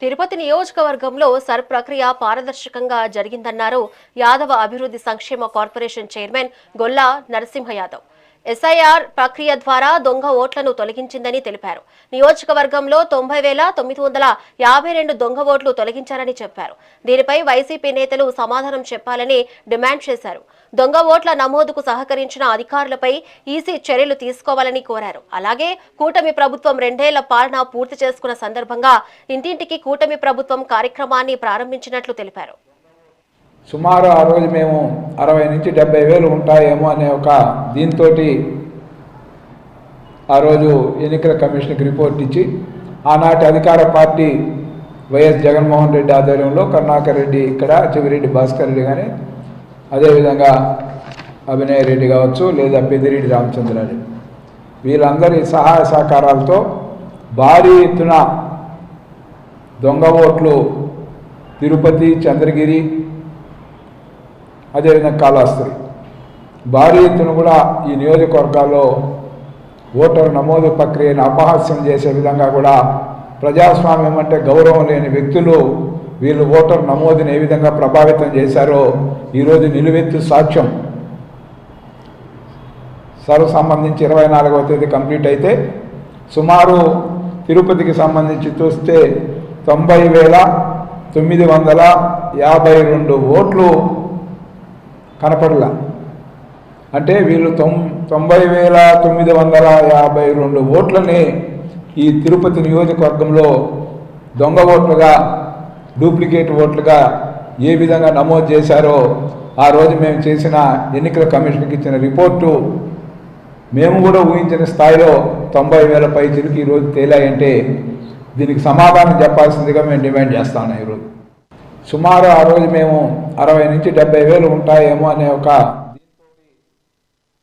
తిరుపతి నియోజకవర్గంలో సర్ ప్రక్రియ పారదర్శకంగా జరిగిందన్నారు యాదవ అభివృద్ధి సంక్షేమ corporation chairman Golla Narasimha Yadav. SIR ప్రక్రియ ద్వారా దొంగ ఓట్లను తొలగించిందని తెలిపారు. నియోజకవర్గంలో 90,952 దొంగ ఓట్లు తొలగించారని చెప్పారు. దీనిపై వైసీపీ నేతలు సమాధానం చెప్పాలని డిమాండ్ చేశారు. దొంగ ఓట్ల నమోదుకు సహకరించిన అధికారులపై ఈసీ చర్యలు తీసుకోవాలని కోరారు. అలాగే కూటమి ప్రభుత్వం 2 ఏళ్ల పాలన పూర్తి చేసుకున్న సందర్భంగా ఇంటింటికి కూటమి ప్రభుత్వం కార్యక్రమాన్ని ప్రారంభించినట్లు తెలిపారు. సుమారు ఆ రోజు మేము 60 నుంచి 70 వేలు ఉంటాయేమో అనే ఒక దీంతో ఆ రోజు ఎన్నికల కమిషన్కి రిపోర్ట్ ఇచ్చి ఆనాటి అధికార పార్టీ వైఎస్ జగన్మోహన్ రెడ్డి ఆధ్వర్యంలో కరుణాకర్ రెడ్డి ఇక్కడ చెవిరెడ్డి భాస్కర్ రెడ్డి కానీ అదేవిధంగా అభినయ్ రెడ్డి కావచ్చు లేదా పెద్దిరెడ్డి రామచంద్రారెడ్డి వీళ్ళందరి సహాయ సహకారాలతో భారీ ఎత్తున దొంగ ఓట్లు తిరుపతి, చంద్రగిరి, అదేవిధంగా కాళహస్తి భారీ ఎత్తున కూడా ఈ నియోజకవర్గాల్లో ఓటరు నమోదు ప్రక్రియను అపహాస్యం చేసే విధంగా కూడా ప్రజాస్వామ్యం అంటే గౌరవం లేని వ్యక్తులు వీళ్ళు ఓటరు నమోదుని ఏ విధంగా ప్రభావితం చేశారో ఈరోజు నిలువెత్తు సాక్ష్యం. సర్వ సంబంధించి 24వ తేదీ కంప్లీట్ అయితే సుమారు తిరుపతికి సంబంధించి చూస్తే 90,952 ఓట్లు కనపడలా. అంటే వీళ్ళు 90,952 ఓట్లని ఈ తిరుపతి నియోజకవర్గంలో దొంగ ఓట్లుగా, డూప్లికేట్ ఓట్లుగా ఏ విధంగా నమోదు చేశారో ఆ రోజు మేము చేసిన ఎన్నికల కమిషన్కి ఇచ్చిన రిపోర్టు మేము కూడా ఊహించిన స్థాయిలో 90,000 పైచిలకు ఈరోజు తేలాయంటే దీనికి సమాధానం చెప్పాల్సిందిగా మేము డిమాండ్ చేస్తాను. ఈరోజు సుమారు ఆ రోజు మేము 60 నుంచి 70 వేలు ఉంటాయేమో అనే ఒక